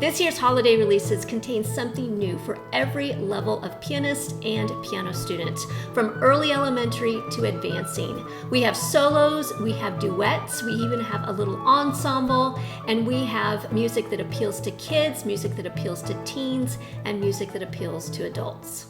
This year's holiday releases contain something new for every level of pianist and piano student, from early elementary to advancing. We have solos, we have duets, we even have a little ensemble, and we have music that appeals to kids, music that appeals to teens, and music that appeals to adults.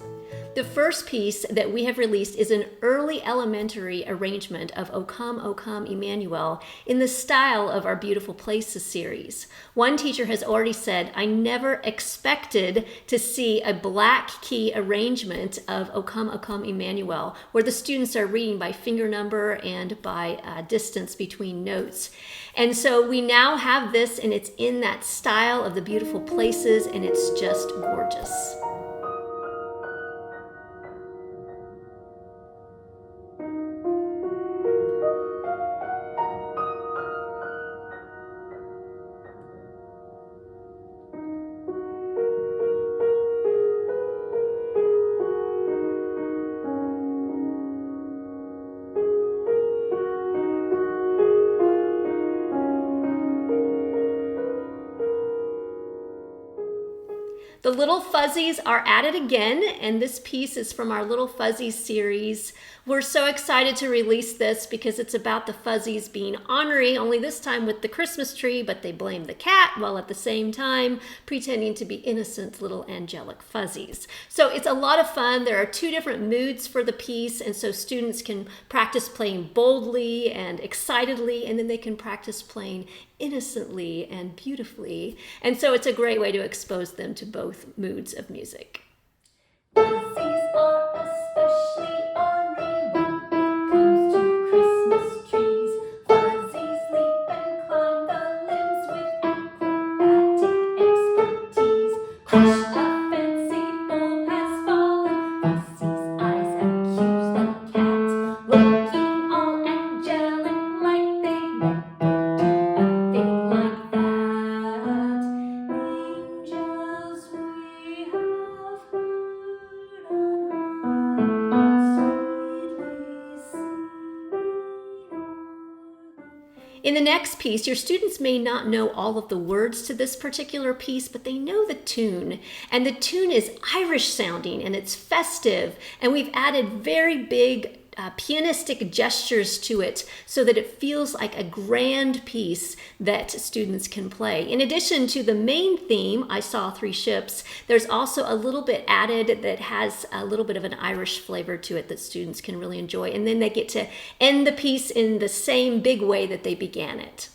The first piece that we have released is an early elementary arrangement of O Come, Emmanuel in the style of our Beautiful Places series. One teacher has already said, I never expected to see a black key arrangement of O Come, Emmanuel, where the students are reading by finger number and by distance between notes. And so we now have this, and it's in that style of the Beautiful Places, and it's just gorgeous. The Little Fuzzies are at it again, and this piece is from our Little Fuzzies series. We're so excited to release this because it's about the Fuzzies being ornery, only this time with the Christmas tree, but they blame the cat while at the same time pretending to be innocent little angelic fuzzies. So it's a lot of fun. There are two different moods for the piece, and so students can practice playing boldly and excitedly, and then they can practice playing innocently and beautifully. And so it's a great way to expose them to both moods of music. Fuzzies are especially ornery when it comes to Christmas trees. Fuzzies leap and climb the limbs with acrobatic expertise. Crush, a fancy bulb has fallen. Fuzzies' eyes accuse the cat, looking all angelic like they never do a thing like that. Angels we have heard on high, sweetly singing In the next piece, your students may not know all of the words to this particular piece, but they know the tune. And the tune is Irish sounding, and it's festive. And we've added very big pianistic gestures to it so that it feels like a grand piece that students can play. In addition to the main theme, I Saw Three Ships, there's also a little bit added that has a little bit of an Irish flavor to it that students can really enjoy. And then they get to end the piece in the same big way that they began it.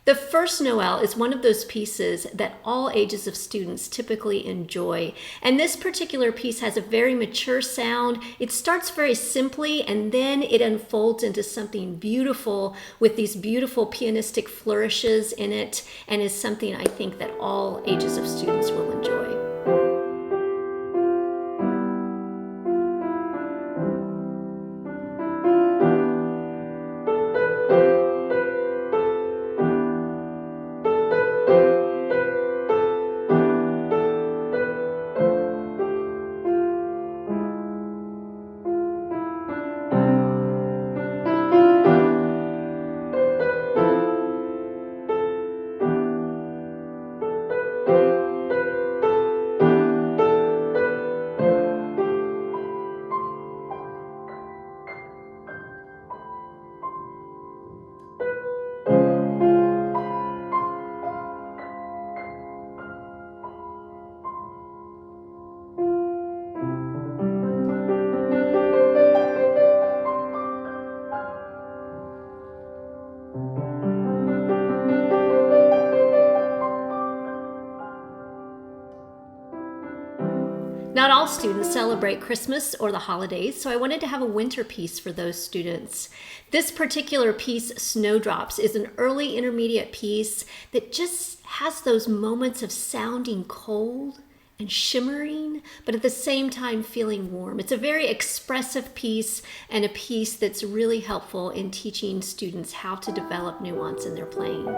The First Noel is one of those pieces that all ages of students typically enjoy. And this particular piece has a very mature sound. It starts very simply and then it unfolds into something beautiful with these beautiful pianistic flourishes in it, and is something I think that all ages of students will enjoy. Not all students celebrate Christmas or the holidays, so I wanted to have a winter piece for those students. This particular piece, Snowdrops, is an early intermediate piece that just has those moments of sounding cold and shimmering, but at the same time feeling warm. It's a very expressive piece, and a piece that's really helpful in teaching students how to develop nuance in their playing.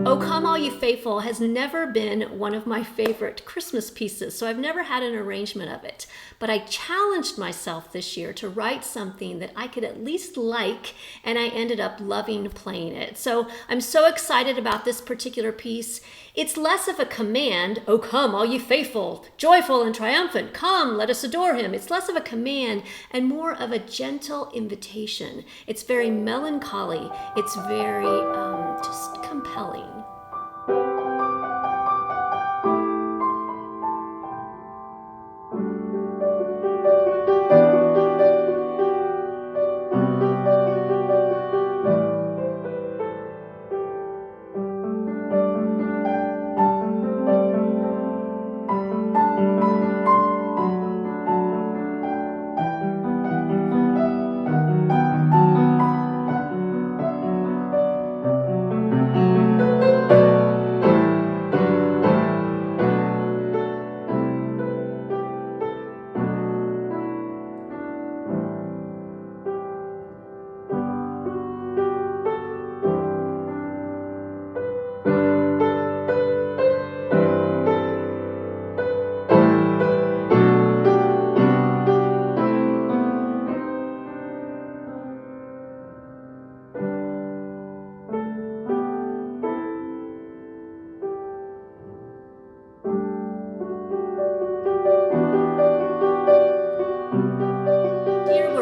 "O Come All You Faithful" has never been one of my favorite Christmas pieces, so I've never had an arrangement of it. But I challenged myself this year to write something that I could at least like, and I ended up loving playing it. So I'm so excited about this particular piece. It's less of a command, "O come all you faithful, joyful and triumphant, come, let us adore him." It's less of a command and more of a gentle invitation. It's very melancholy. It's very just compelling.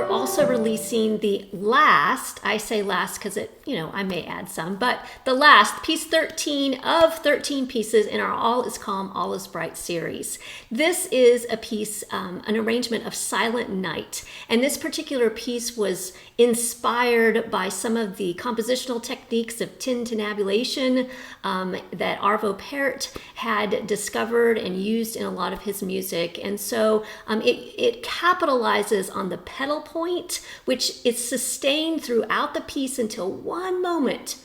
Also releasing the last, I say last because I may add some, but the last, piece 13 of 13 pieces in our All Is Calm, All Is Bright series. This is a piece, an arrangement of Silent Night. And this particular piece was inspired by some of the compositional techniques of tintinnabulation that Arvo Pärt had discovered and used in a lot of his music. And so it capitalizes on the pedal point, which is sustained throughout the piece until one moment,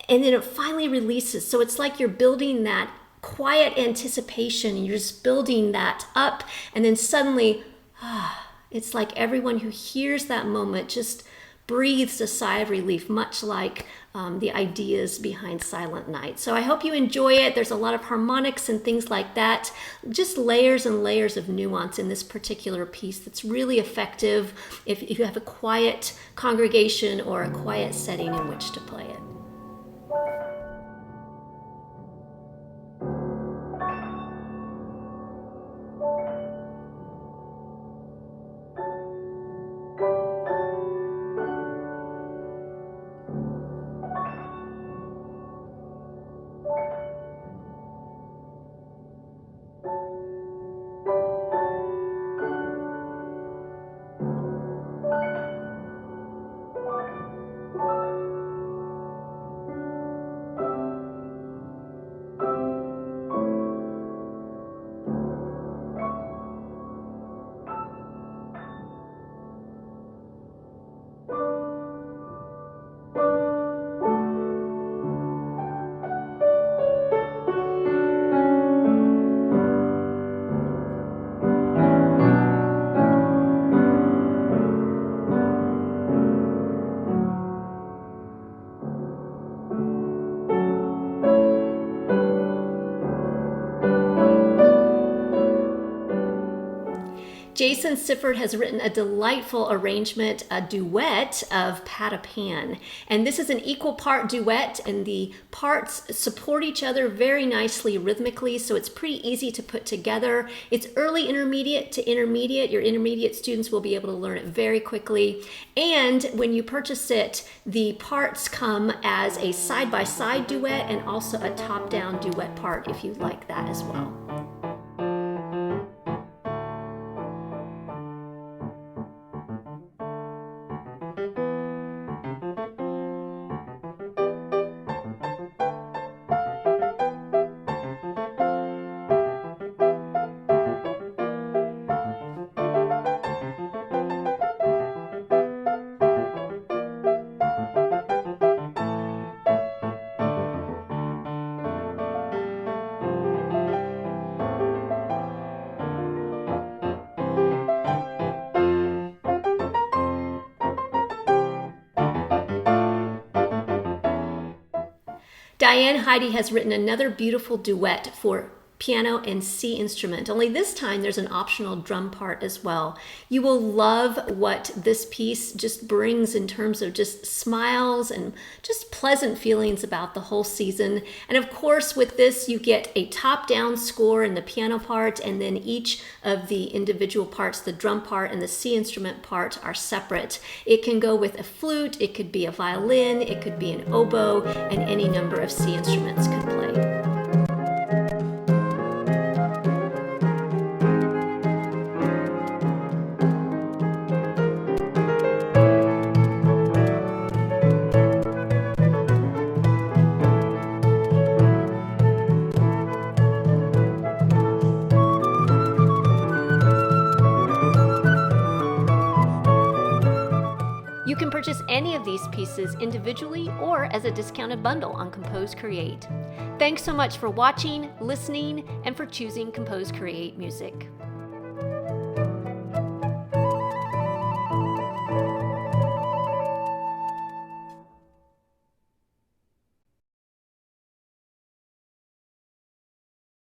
and then it finally releases. So it's like you're building that quiet anticipation, and you're just building that up, and then suddenly, it's like everyone who hears that moment just breathes a sigh of relief, much like the ideas behind Silent Night. So I hope you enjoy it. There's a lot of harmonics and things like that, just layers and layers of nuance in this particular piece that's really effective if you have a quiet congregation or a quiet setting in which to play it. Jason Sifford has written a delightful arrangement, a duet of Pat a Pan. And this is an equal part duet, and the parts support each other very nicely rhythmically, so it's pretty easy to put together. It's early intermediate to intermediate. Your intermediate students will be able to learn it very quickly. And when you purchase it, the parts come as a side-by-side duet and also a top-down duet part if you like that as well. Diane Hidy has written another beautiful duet for piano and C instrument, only this time there's an optional drum part as well. You will love what this piece just brings in terms of just smiles and just pleasant feelings about the whole season. And of course with this you get a top-down score in the piano part, and then each of the individual parts, the drum part and the C instrument part, are separate. It can go with a flute, it could be a violin, it could be an oboe, and any number of C instruments could play. You can purchase any of these pieces individually or as a discounted bundle on Compose Create. Thanks so much for watching, listening, and for choosing Compose Create Music.